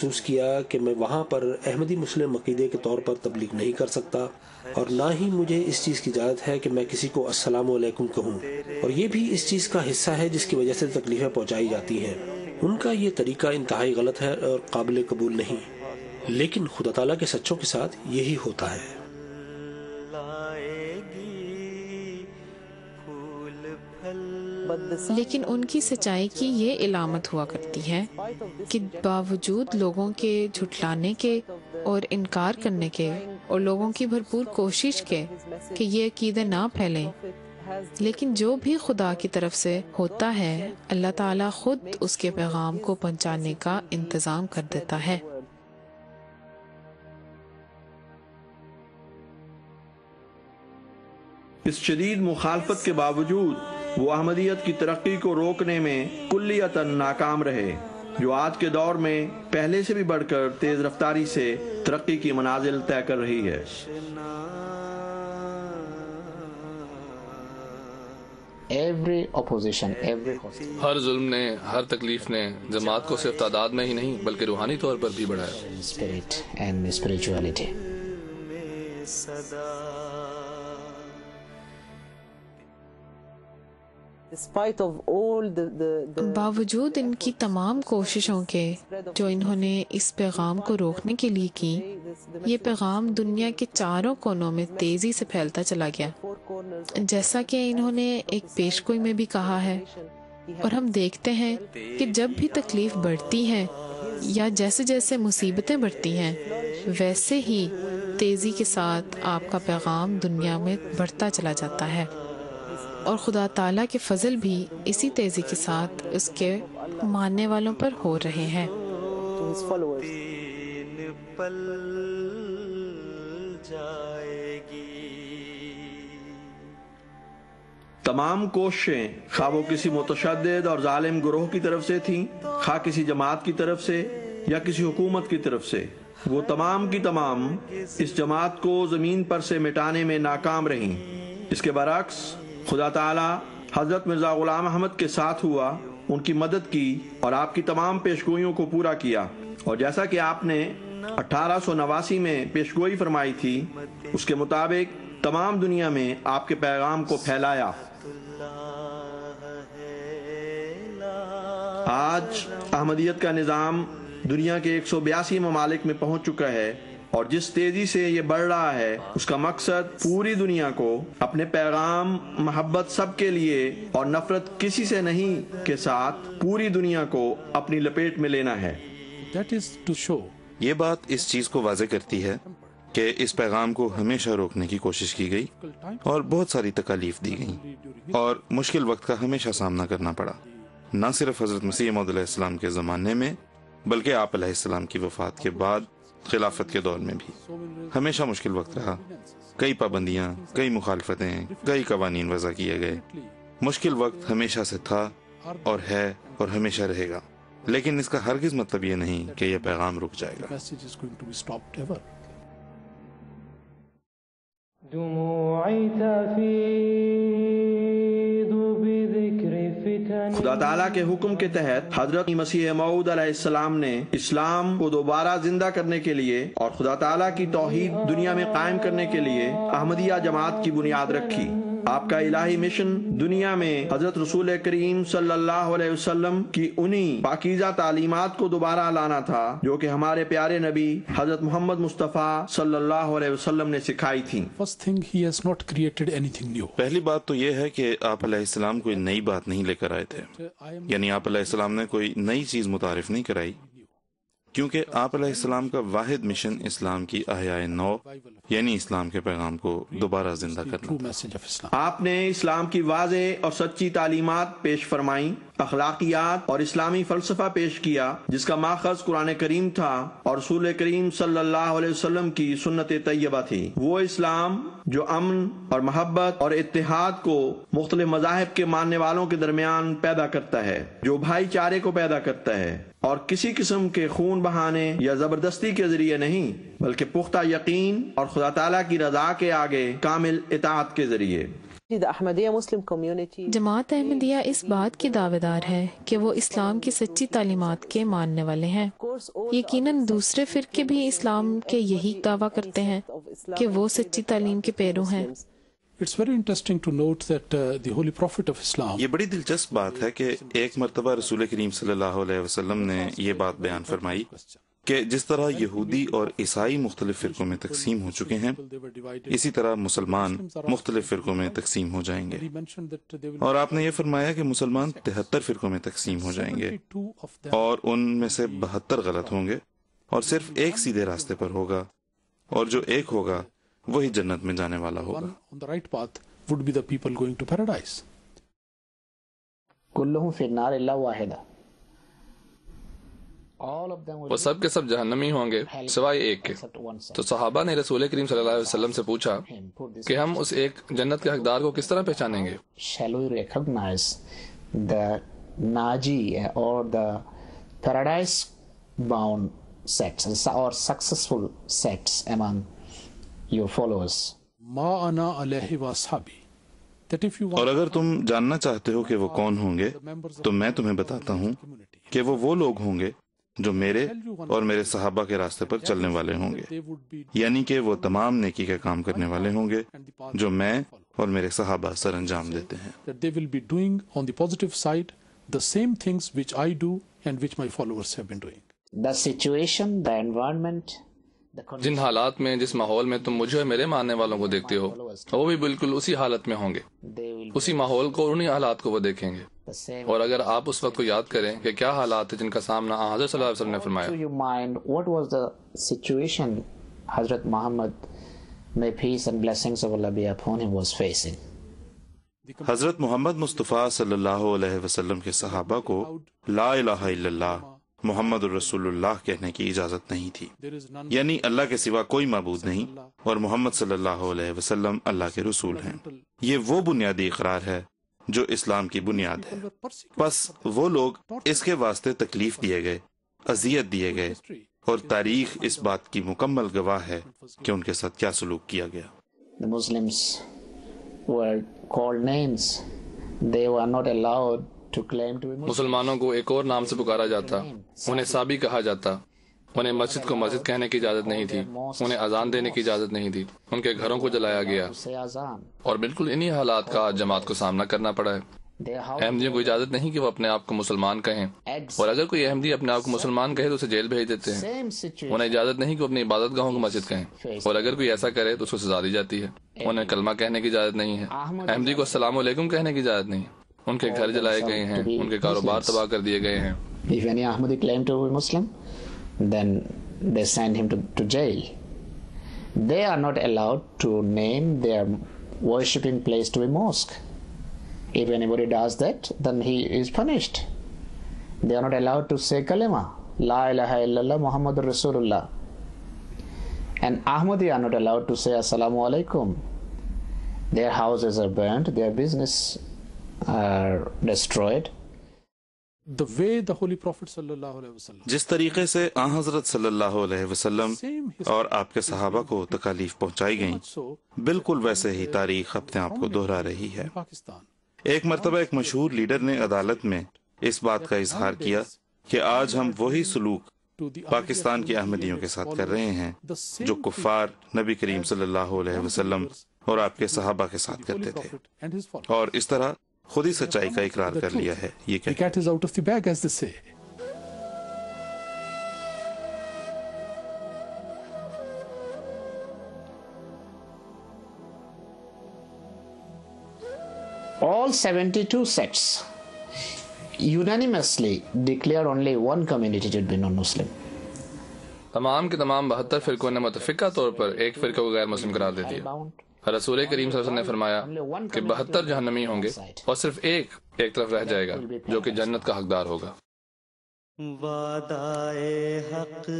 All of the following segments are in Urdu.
محسوس کیا کہ میں وہاں پر احمدی مسلم عقیدے کے طور پر تبلیغ نہیں کر سکتا، اور نہ ہی مجھے اس چیز کی اجازت ہے کہ میں کسی کو السلام علیکم کہوں، اور یہ بھی اس چیز کا حصہ ہے جس کی وجہ سے تکلیفیں پہنچائی جاتی ہیں۔ ان کا یہ طریقہ انتہائی غلط ہے اور قابل قبول نہیں، لیکن خدا تعالیٰ کے سچوں کے ساتھ یہی ہوتا ہے۔ لیکن ان کی سچائی کی یہ علامت ہوا کرتی ہے کہ باوجود لوگوں کے جھٹلانے کے اور انکار کرنے کے اور لوگوں کی بھرپور کوشش کے کہ یہ عقیدے نہ پھیلیں، لیکن جو بھی خدا کی طرف سے ہوتا ہے اللہ تعالیٰ خود اس کے پیغام کو پہنچانے کا انتظام کر دیتا ہے۔ اس شدید مخالفت کے باوجود وہ احمدیت کی ترقی کو روکنے میں کلیتاً ناکام رہے، جو آج کے دور میں پہلے سے بھی بڑھ کر تیز رفتاری سے ترقی کی منازل طے کر رہی ہے۔ ہر ظلم نے، ہر تکلیف نے جماعت کو صرف تعداد میں ہی نہیں بلکہ روحانی طور پر بھی بڑھایا۔ باوجود ان کی تمام کوششوں کے جو انہوں نے اس پیغام کو روکنے کے لیے کی، یہ پیغام دنیا کے چاروں کونوں میں تیزی سے پھیلتا چلا گیا، جیسا کہ انہوں نے ایک پیشگوئی میں بھی کہا ہے۔ اور ہم دیکھتے ہیں کہ جب بھی تکلیف بڑھتی ہے یا جیسے جیسے مصیبتیں بڑھتی ہیں، ویسے ہی تیزی کے ساتھ آپ کا پیغام دنیا میں بڑھتا چلا جاتا ہے، اور خدا تعالیٰ کے فضل بھی اسی تیزی کے ساتھ اس کے ماننے والوں پر ہو رہے ہیں۔ تمام کوششیں خواہ وہ کسی متشدد اور ظالم گروہ کی طرف سے تھیں، خواہ کسی جماعت کی طرف سے یا کسی حکومت کی طرف سے، وہ تمام کی تمام اس جماعت کو زمین پر سے مٹانے میں ناکام رہیں۔ اس کے برعکس خدا تعالیٰ حضرت مرزا غلام احمد کے ساتھ ہوا، ان کی مدد کی اور آپ کی تمام پیشگوئیوں کو پورا کیا، اور جیسا کہ آپ نے 1889 میں پیشگوئی فرمائی تھی، اس کے مطابق تمام دنیا میں آپ کے پیغام کو پھیلایا۔ آج احمدیت کا نظام دنیا کے 182 ممالک میں پہنچ چکا ہے، اور جس تیزی سے یہ بڑھ رہا ہے اس کا مقصد پوری دنیا کو اپنے پیغام محبت سب کے لیے اور نفرت کسی سے نہیں کے ساتھ پوری دنیا کو اپنی لپیٹ میں لینا ہے۔ یہ بات اس چیز کو واضح کرتی ہے کہ اس پیغام کو ہمیشہ روکنے کی کوشش کی گئی اور بہت ساری تکالیف دی گئیں اور مشکل وقت کا ہمیشہ سامنا کرنا پڑا، نہ صرف حضرت مسیح موعود علیہ السلام کے زمانے میں بلکہ آپ علیہ السلام کی وفات کے بعد خلافت کے دور میں بھی ہمیشہ مشکل وقت رہا۔ کئی پابندیاں، کئی مخالفتیں، کئی قوانین وضع کیے گئے۔ مشکل وقت ہمیشہ سے تھا اور ہے اور ہمیشہ رہے گا، لیکن اس کا ہرگز مطلب یہ نہیں کہ یہ پیغام رک جائے گا۔ خدا تعالیٰ کے حکم کے تحت حضرت مسیح موعود علیہ السلام نے اسلام کو دوبارہ زندہ کرنے کے لیے اور خدا تعالیٰ کی توحید دنیا میں قائم کرنے کے لیے احمدیہ جماعت کی بنیاد رکھی۔ آپ کا الہی مشن دنیا میں حضرت رسول کریم صلی اللہ علیہ وسلم کی انہی پاکیزہ تعلیمات کو دوبارہ لانا تھا جو کہ ہمارے پیارے نبی حضرت محمد مصطفیٰ صلی اللہ علیہ وسلم نے سکھائی تھیں۔ پہلی بات تو یہ ہے کہ آپ علیہ السلام کوئی نئی بات نہیں لے کر آئے تھے، یعنی آپ علیہ السلام نے کوئی نئی چیز متعارف نہیں کرائی، کیونکہ آپ علیہ السلام کا واحد مشن اسلام کی احیاء نو یعنی اسلام کے پیغام کو دوبارہ زندہ کرنا تھا۔ آپ نے اسلام کی واضح اور سچی تعلیمات پیش فرمائیں، اخلاقیات اور اسلامی فلسفہ پیش کیا جس کا ماخذ قرآن کریم تھا اور رسول کریم صلی اللہ علیہ وسلم کی سنت طیبہ تھی۔ وہ اسلام جو امن اور محبت اور اتحاد کو مختلف مذاہب کے ماننے والوں کے درمیان پیدا کرتا ہے، جو بھائی چارے کو پیدا کرتا ہے، اور کسی قسم کے خون بہانے یا زبردستی کے ذریعے نہیں بلکہ پختہ یقین اور خدا تعالیٰ کی رضا کے آگے کامل اطاعت کے ذریعے۔ جماعت احمدیہ اس بات کی دعوے دار ہے کہ وہ اسلام کی سچی تعلیمات کے ماننے والے ہیں۔ یقیناً دوسرے فرقے بھی اسلام کے یہی دعویٰ کرتے ہیں کہ وہ سچی تعلیم کے پیرو ہیں۔ It's very interesting to note that the Holy Prophet of Islam یہ بڑی دلچسپ بات ہے کہ ایک مرتبہ رسول کریم صلی اللہ علیہ وسلم نے یہ بات بیان فرمائی کہ جس طرح یہودی اور عیسائی مختلف فرقوں میں تقسیم ہو چکے ہیں، اسی طرح مسلمان مختلف فرقوں میں تقسیم ہو جائیں گے، اور آپ نے یہ فرمایا کہ مسلمان 73 فرقوں میں تقسیم ہو جائیں گے، اور ان میں سے 72 غلط ہوں گے اور صرف ایک سیدھے راستے پر ہوگا، اور جو ایک ہوگا وہی جنت میں جانے والا ہوگا۔ on the right path would be the people going to paradise. كلهم في النار الا واحدة. وہ سب کے سب جہنمی ہوں گے سوائے ایک کے۔ تو صحابہ نے رسول کریم صلی اللہ علیہ وسلم سے پوچھا کہ ہم اس ایک جنت کے حقدار کو کس طرح پہچانیں گے؟ Shall we recognize the Naji or the paradise bound sects or successful sects among your followers? ما انا علیہ واصحابی. That if you اور want اگر تم جاننا چاہتے ہو کہ وہ کون ہوں گے تو میں تمہیں بتاتا ہوں کہ وہ لوگ ہوں گے جو میرے اور میرے صحابہ کے راستے پر چلنے والے ہوں گے، یعنی کہ وہ تمام نیکی کے کام کرنے والے ہوں گے جو میں اور میرے صحابہ سر انجام دیتے ہیں۔ that they will be doing on the positive side the same things which I do and which my followers have been doing. The situation, the environment, the جن condition, حالات میں، جس ماحول میں تم مجھے اور میرے ماننے والوں کو دیکھتے ہو، وہ بھی بالکل اسی حالت میں ہوں گے، they will اسی ماحول کو اور انہی حالات کو وہ دیکھیں گے۔ the same. اور اگر آپ اس وقت کو یاد کریں کہ کیا حالات ہیں جن کا سامنا حضرت صلی اللہ علیہ وسلم نے فرمایا، To your mind, what was the situation Hazrat Muhammad, may peace and blessings of Allah be upon him, was facing? حضرت محمد مصطفیٰ صلی اللہ علیہ وسلم کے صحابہ کو لا الہ الا اللہ محمد الرسول اللہ کہنے کی اجازت نہیں تھی، There is none یعنی اللہ کے سوا کوئی معبود نہیں اور محمد صلی اللہ علیہ وسلم اللہ کے رسول ہیں۔ یہ وہ بنیادی اقرار ہے جو اسلام کی بنیاد ہے۔ were persecuted. بس وہ لوگ اس کے واسطے تکلیف دیے گئے، اذیت دیے گئے، اور تاریخ اس بات کی مکمل گواہ ہے کہ ان کے ساتھ کیا سلوک کیا گیا۔ The Muslims were called names. They were not allowed to claim to be Muslim. مسلمانوں کو ایک اور نام سے پکارا جاتا، انہیں سابی کہا جاتا، انہیں مسجد کو مسجد کہنے کی اجازت نہیں تھی، انہیں اذان دینے کی اجازت نہیں تھی، ان کے گھروں کو جلایا گیا، Say azan. اور بالکل انہی حالات کا آج جماعت کو سامنا کرنا پڑا ہے۔ Their house احمدیوں کو اجازت نہیں کہ وہ اپنے آپ کو مسلمان کہیں، eggs. اور اگر کوئی احمدی اپنے آپ کو مسلمان کہے تو اسے جیل بھیج دیتے ہیں۔ Same situation. انہیں اجازت نہیں کہ وہ اپنی عبادت گاہوں کو مسجد کہیں، اور اگر کوئی ایسا کرے تو اس کو سزا دی جاتی ہے۔ انہیں کلمہ کہنے کی اجازت نہیں ہے، احمدی کو السلام علیکم کہنے کی اجازت نہیں، ان کے گھر جلائے گئے ہیں، ان کے کاروبار تباہ کر دیے گئے ہیں۔ If any Ahmadi claimed to be Muslim, then they send him to jail. They are not allowed to name their worshipping place to be mosque. If anybody does that, then he is punished. They are not allowed to say kalima, La ilaha illallah Muhammadur Rasulullah. And Ahmadi are not allowed to say Assalamu alaikum. Their houses are burnt, their business are destroyed. the way the Holy Prophet sallallahu alaihi wasallam جس طریقے سے آن حضرت صلی اللہ علیہ وسلم اور آپ کے صحابہ کو تکالیف پہنچائی گئیں، so بالکل ویسے ہی تاریخ اپنے آپ کو دہرا رہی ہے۔ Pakistan ایک مرتبہ ایک مشہور لیڈر نے عدالت میں اس بات کا اظہار کیا کہ آج ہم وہی سلوک to the پاکستان کے احمدیوں کے ساتھ کر رہے ہیں جو کفار نبی کریم صلی اللہ علیہ وسلم اور آپ کے صحابہ کے ساتھ کرتے تھے، Prophet and his followers. اور اس طرح خود ہی سچائی کا اقرار کر لیا ہے۔ یہ The کہ cat is out of the bag, as they say. All 72 sects unanimously declared only one community to be non-Muslim. تمام کے تمام 72 فرقوں نے متفقہ طور پر ایک فرقے کو غیر مسلم قرار دے دیا۔ رسول کریم صلی اللہ علیہ وسلم نے فرمایا کہ 72 جہنمی ہوں گے اور صرف ایک طرف رہ جائے گا جو کہ جنت کا حقدار ہوگا۔ وعدائے حق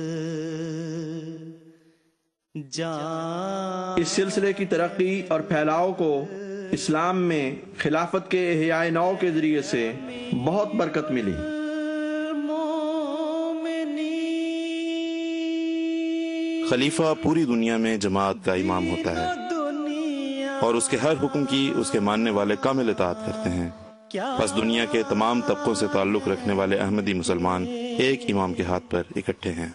جان اس سلسلے کی ترقی اور پھیلاؤ کو اسلام میں خلافت کے احیاء نو کے ذریعے سے بہت برکت ملی۔ خلیفہ پوری دنیا میں جماعت کا امام ہوتا ہے، اور اس کے ہر حکم کی اس کے ماننے والے کامل اطاعت کرتے ہیں۔ بس دنیا کے تمام طبقوں سے تعلق رکھنے والے احمدی مسلمان ایک امام کے ہاتھ پر اکٹھے ہیں۔